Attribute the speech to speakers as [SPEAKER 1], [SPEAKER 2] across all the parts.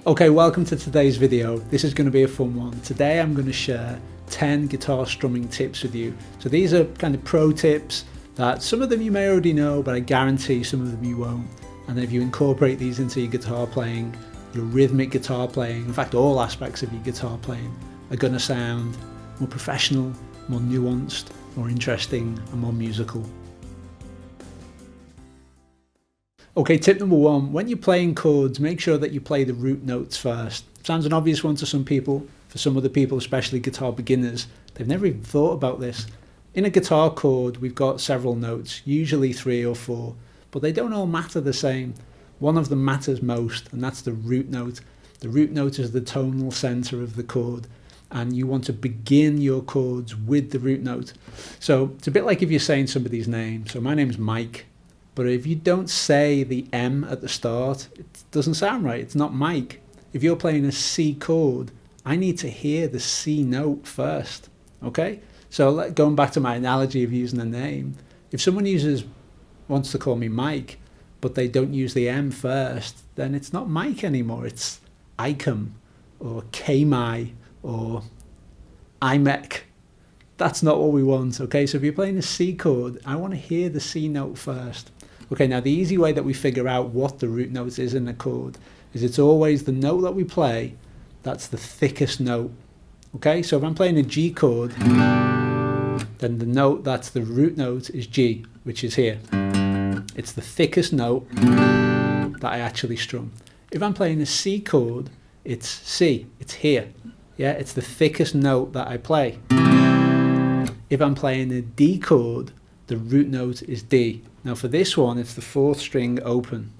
[SPEAKER 1] Okay, welcome to today's video. This is going to be a fun one. Today I'm going to share 10 guitar strumming tips with you. So these are kind of pro tips that some of them you may already know, but I guarantee some of them you won't. And if you incorporate these into your guitar playing, your rhythmic guitar playing, in fact all aspects of your guitar playing are going to sound more professional, more nuanced, more interesting and more musical. Okay, tip number one, when you're playing chords, make sure that you play the root notes first. Sounds an obvious one to some people. For some other people, especially guitar beginners, they've never even thought about this. In a guitar chord, we've got several notes, usually 3 or 4, but they don't all matter the same. One of them matters most, and that's the root note. The root note is the tonal center of the chord, and you want to begin your chords with the root note. So it's a bit like if you're saying somebody's name. So my name's Mike. But if you don't say the M at the start, it doesn't sound right. It's not Mike. If you're playing a C chord, I need to hear the C note first, okay? So going back to my analogy of using a name, if someone wants to call me Mike, but they don't use the M first, then it's not Mike anymore. It's Icom or Kmai or Imek. That's not what we want, okay? So if you're playing a C chord, I want to hear the C note first. Okay, now the easy way that we figure out what the root note is in a chord is it's always the note that we play that's the thickest note. Okay, so if I'm playing a G chord, then the note that's the root note is G, which is here. It's the thickest note that I actually strum. If I'm playing a C chord, it's C, it's here. Yeah, it's the thickest note that I play. If I'm playing a D chord, the root note is D. Now for this one, it's the 4th string open,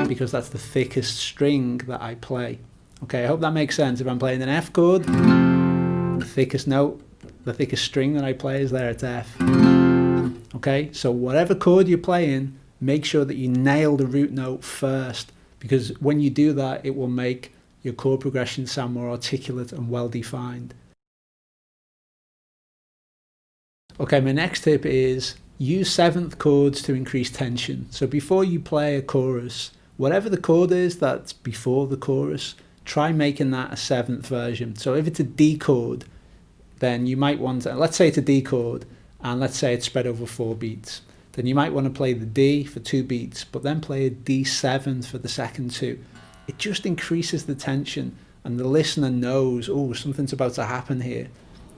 [SPEAKER 1] because that's the thickest string that I play. Okay, I hope that makes sense. If I'm playing an F chord, the thickest note, the thickest string that I play is there, it's F. Okay, so whatever chord you're playing, make sure that you nail the root note first, because when you do that, it will make your chord progression sound more articulate and well-defined. Okay, my next tip is use 7th chords to increase tension. So before you play a chorus, whatever the chord is that's before the chorus, try making that a 7th version. So if it's a D chord, then you might want to, let's say it's a D chord, and let's say it's spread over 4 beats. Then you might want to play the D for 2 beats, but then play a D7 for the second 2. It just increases the tension, and the listener knows, oh, something's about to happen here.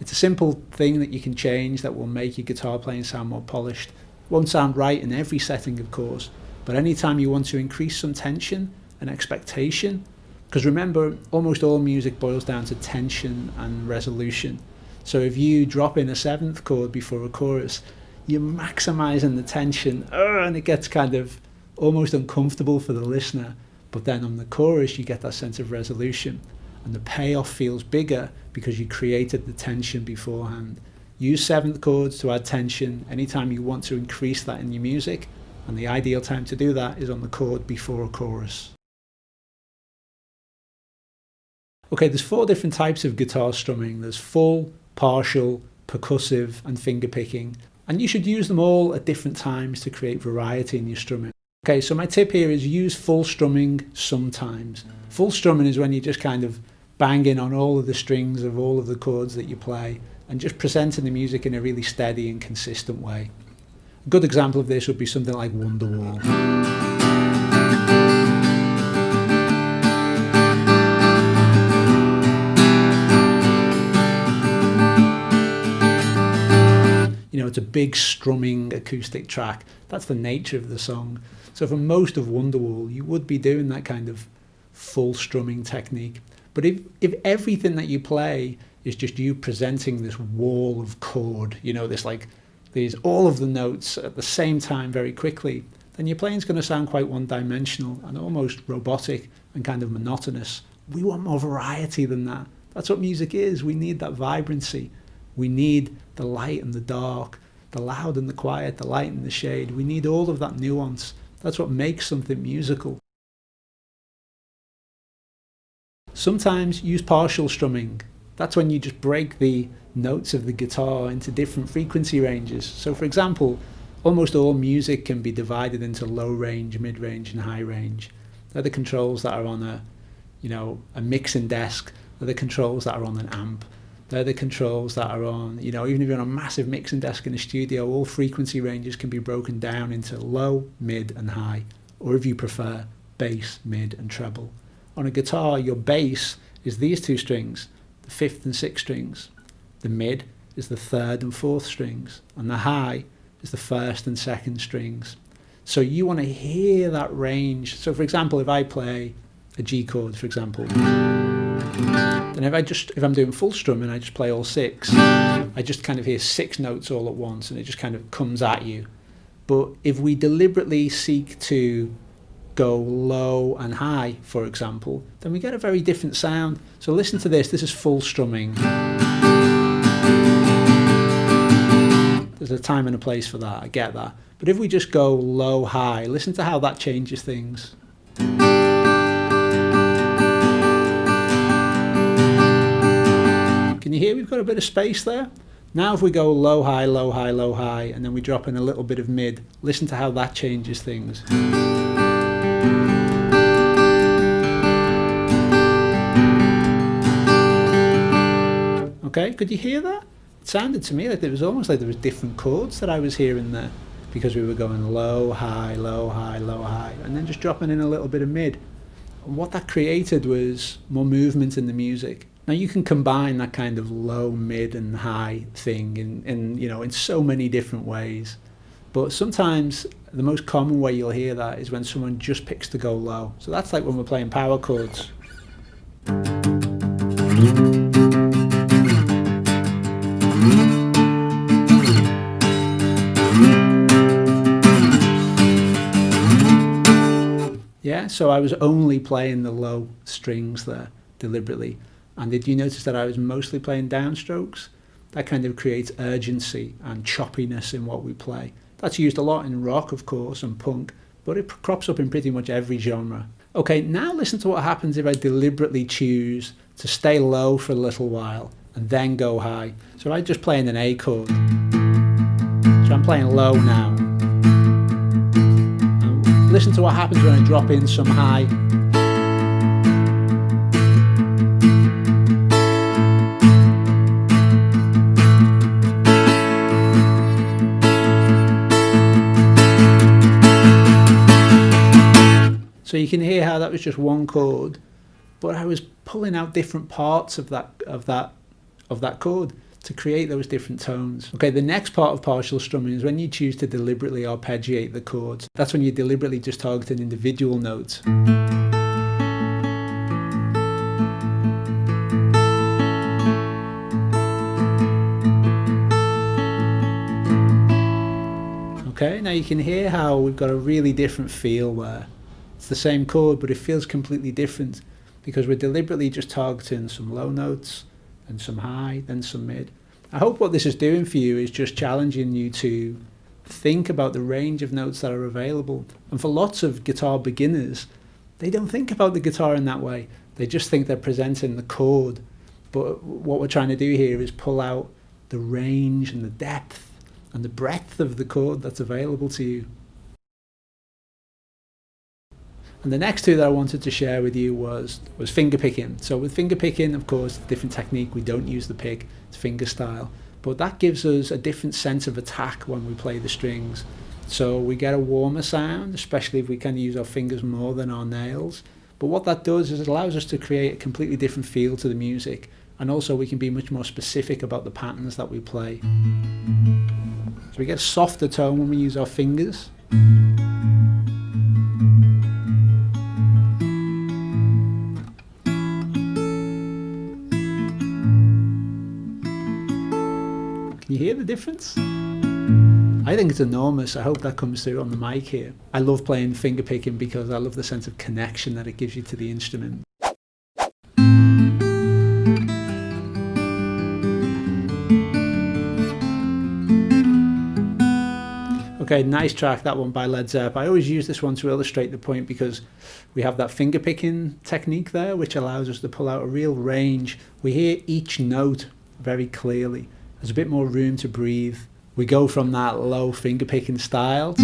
[SPEAKER 1] It's a simple thing that you can change that will make your guitar playing sound more polished. It won't sound right in every setting, of course, but anytime you want to increase some tension and expectation, because remember, almost all music boils down to tension and resolution. So if you drop in a 7th chord before a chorus, you're maximizing the tension, and it gets kind of almost uncomfortable for the listener. But then on the chorus, you get that sense of resolution, and the payoff feels bigger because you created the tension beforehand. Use 7th chords to add tension anytime you want to increase that in your music, and the ideal time to do that is on the chord before a chorus. Okay, there's 4 different types of guitar strumming. There's full, partial, percussive, and fingerpicking, and you should use them all at different times to create variety in your strumming. Okay, so my tip here is use full strumming sometimes. Full strumming is when you're just kind of banging on all of the strings of all of the chords that you play and just presenting the music in a really steady and consistent way. A good example of this would be something like Wonderwall. You know, it's a big strumming acoustic track. That's the nature of the song. So for most of Wonderwall, you would be doing that kind of full strumming technique. But if everything that you play is just you presenting this wall of chord, you know, there's all of the notes at the same time very quickly, then your playing's going to sound quite one-dimensional and almost robotic and kind of monotonous. We want more variety than that. That's what music is. We need that vibrancy. We need the light and the dark, the loud and the quiet, the light and the shade. We need all of that nuance. That's what makes something musical. Sometimes use partial strumming. That's when you just break the notes of the guitar into different frequency ranges. So for example, almost all music can be divided into low range, mid range and high range. They're the controls that are on a mixing desk. They're the controls that are on an amp. They're the controls that are on, even if you're on a massive mixing desk in a studio, all frequency ranges can be broken down into low, mid, and high, or if you prefer, bass, mid, and treble. On a guitar, your bass is these two strings, the 5th and 6th strings. The mid is the 3rd and 4th strings, and the high is the 1st and 2nd strings. So you want to hear that range. So for example, if I play a G chord, for example, then if I'm doing full strumming, I just play all 6. I just kind of hear 6 notes all at once, and it just kind of comes at you. But if we deliberately seek to go low and high, for example, then we get a very different sound. So listen to this. This is full strumming. There's a time and a place for that, I get that. But if we just go low, high, listen to how that changes things. Can you hear we've got a bit of space there? Now if we go low, high, low, high, low, high, and then we drop in a little bit of mid, listen to how that changes things. Okay, could you hear that? It sounded to me like it was almost like there was different chords that I was hearing there, because we were going low, high, low, high, low, high, and then just dropping in a little bit of mid. And what that created was more movement in the music. Now you can combine that kind of low, mid, and high thing in so many different ways. But sometimes the most common way you'll hear that is when someone just picks to go low. So that's like when we're playing power chords. Yeah, so I was only playing the low strings there deliberately. And did you notice that I was mostly playing downstrokes? That kind of creates urgency and choppiness in what we play. That's used a lot in rock, of course, and punk, but it crops up in pretty much every genre. Okay, now listen to what happens if I deliberately choose to stay low for a little while and then go high. So I just play in an A chord. So I'm playing low now. And listen to what happens when I drop in some high. So you can hear how that was just one chord, but I was pulling out different parts of that chord to create those different tones. Okay, the next part of partial strumming is when you choose to deliberately arpeggiate the chords. That's when you're deliberately just targeting individual notes. Okay, now you can hear how we've got a really different feel there. It's the same chord, but it feels completely different because we're deliberately just targeting some low notes and some high, then some mid. I hope what this is doing for you is just challenging you to think about the range of notes that are available. And for lots of guitar beginners, they don't think about the guitar in that way. They just think they're presenting the chord. But what we're trying to do here is pull out the range and the depth and the breadth of the chord that's available to you. And the next two that I wanted to share with you was fingerpicking. So with fingerpicking, of course, different technique. We don't use the pick, it's finger style. But that gives us a different sense of attack when we play the strings. So we get a warmer sound, especially if we can use our fingers more than our nails. But what that does is it allows us to create a completely different feel to the music. And also we can be much more specific about the patterns that we play. So we get a softer tone when we use our fingers. Can you hear the difference? I think it's enormous. I hope that comes through on the mic here. I love playing fingerpicking because I love the sense of connection that it gives you to the instrument. Okay, nice track, that one by Led Zepp. I always use this one to illustrate the point because we have that fingerpicking technique there, which allows us to pull out a real range. We hear each note very clearly. There's a bit more room to breathe. We go from that low fingerpicking style to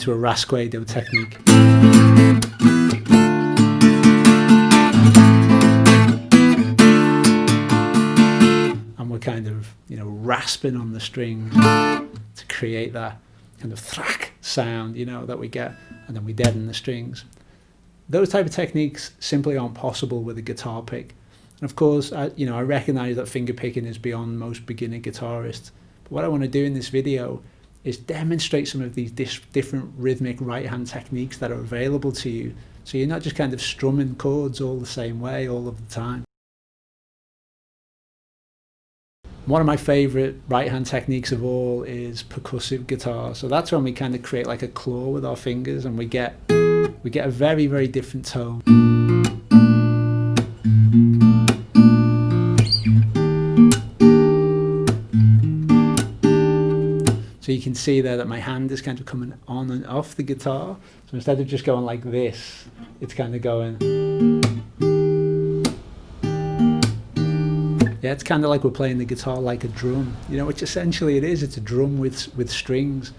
[SPEAKER 1] into a Rasgueado technique. And we're kind of, rasping on the strings to create that kind of thrack sound, that we get, and then we deaden the strings. Those type of techniques simply aren't possible with a guitar pick. And of course, I recognize that finger picking is beyond most beginner guitarists. But what I want to do in this video is demonstrate some of these different rhythmic right-hand techniques that are available to you. So you're not just kind of strumming chords all the same way all of the time. One of my favorite right-hand techniques of all is percussive guitar. So that's when we kind of create like a claw with our fingers, and we get a very, very different tone. So you can see there that my hand is kind of coming on and off the guitar. So instead of just going like this, it's kind of going. Yeah, it's kind of like we're playing the guitar like a drum, which essentially it is. It's a drum with strings.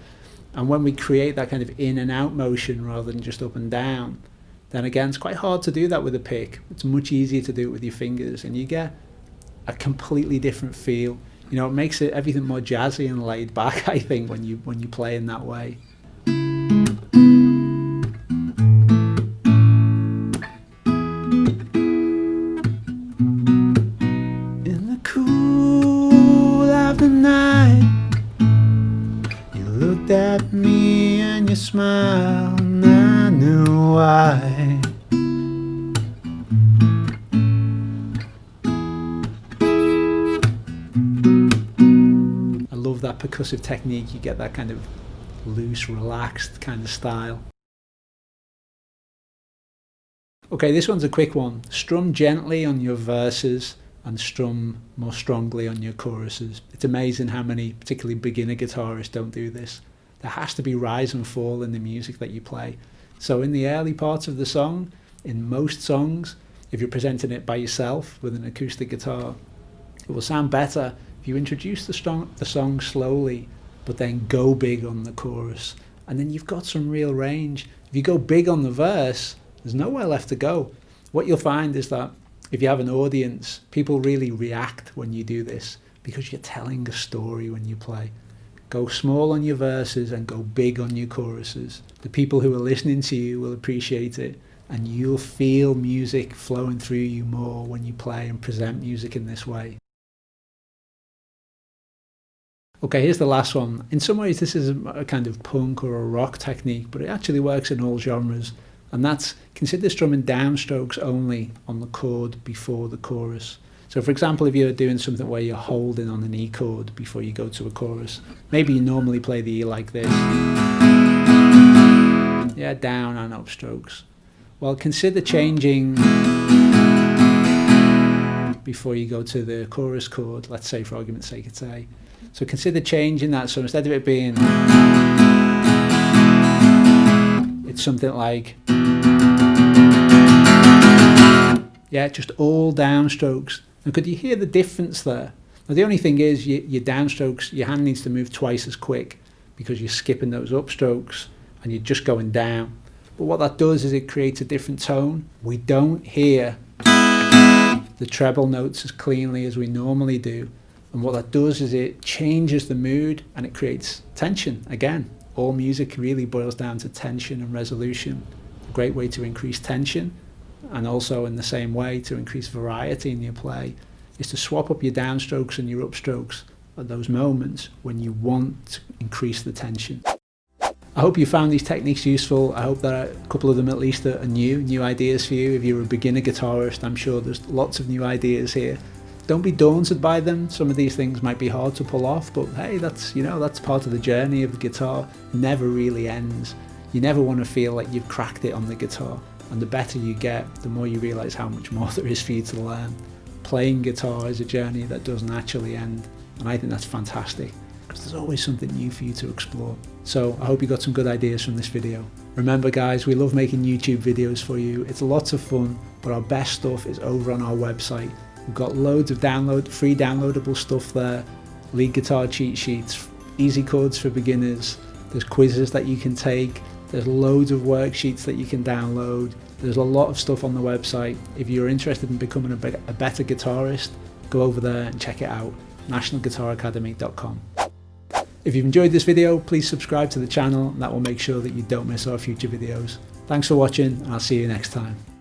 [SPEAKER 1] And when we create that kind of in and out motion rather than just up and down, then again, it's quite hard to do that with a pick. It's much easier to do it with your fingers, and you get a completely different feel. It makes everything more jazzy and laid back, I think, when you play in that way. In the cool of the night, you looked at me and you smiled, and I knew why. That percussive technique, you get that kind of loose, relaxed kind of style. Okay, this one's a quick one. Strum gently on your verses and strum more strongly on your choruses. It's amazing how many, particularly beginner guitarists, don't do this. There has to be rise and fall in the music that you play. So in the early parts of the song, in most songs, if you're presenting it by yourself with an acoustic guitar, it will sound better if you introduce the song slowly, but then go big on the chorus, and then you've got some real range. If you go big on the verse, there's nowhere left to go. What you'll find is that if you have an audience, people really react when you do this because you're telling a story when you play. Go small on your verses and go big on your choruses. The people who are listening to you will appreciate it, and you'll feel music flowing through you more when you play and present music in this way. Okay, here's the last one. In some ways, this is a kind of punk or a rock technique, but it actually works in all genres. And that's, consider strumming downstrokes only on the chord before the chorus. So for example, if you're doing something where you're holding on an E chord before you go to a chorus, maybe you normally play the E like this. Yeah, down and up strokes. Well, consider changing before you go to the chorus chord. Let's say, for argument's sake, it's A. So consider changing that. So instead of it being, it's something like, yeah, just all downstrokes. Now, could you hear the difference there? Now, the only thing is your downstrokes, your hand needs to move twice as quick because you're skipping those upstrokes and you're just going down. But what that does is it creates a different tone. We don't hear the treble notes as cleanly as we normally do. And what that does is it changes the mood and it creates tension. Again, all music really boils down to tension and resolution. A great way to increase tension, and also in the same way to increase variety in your play, is to swap up your downstrokes and your upstrokes at those moments when you want to increase the tension. I hope you found these techniques useful. I hope that a couple of them at least are new ideas for you. If you're a beginner guitarist, I'm sure there's lots of new ideas here. Don't be daunted by them. Some of these things might be hard to pull off, but hey, that's part of the journey of the guitar. It never really ends. You never want to feel like you've cracked it on the guitar. And the better you get, the more you realize how much more there is for you to learn. Playing guitar is a journey that doesn't actually end, and I think that's fantastic because there's always something new for you to explore. So I hope you got some good ideas from this video. Remember guys, we love making YouTube videos for you. It's lots of fun, but our best stuff is over on our website. We've got loads of free downloadable stuff there, lead guitar cheat sheets, easy chords for beginners. there's quizzes that you can take, there's loads of worksheets that you can download. There's a lot of stuff on the website. If you're interested in becoming a better guitarist, go over there and check it out, nationalguitaracademy.com. If you've enjoyed this video, please subscribe to the channel, and that will make sure that you don't miss our future videos. Thanks for watching, and I'll see you next time.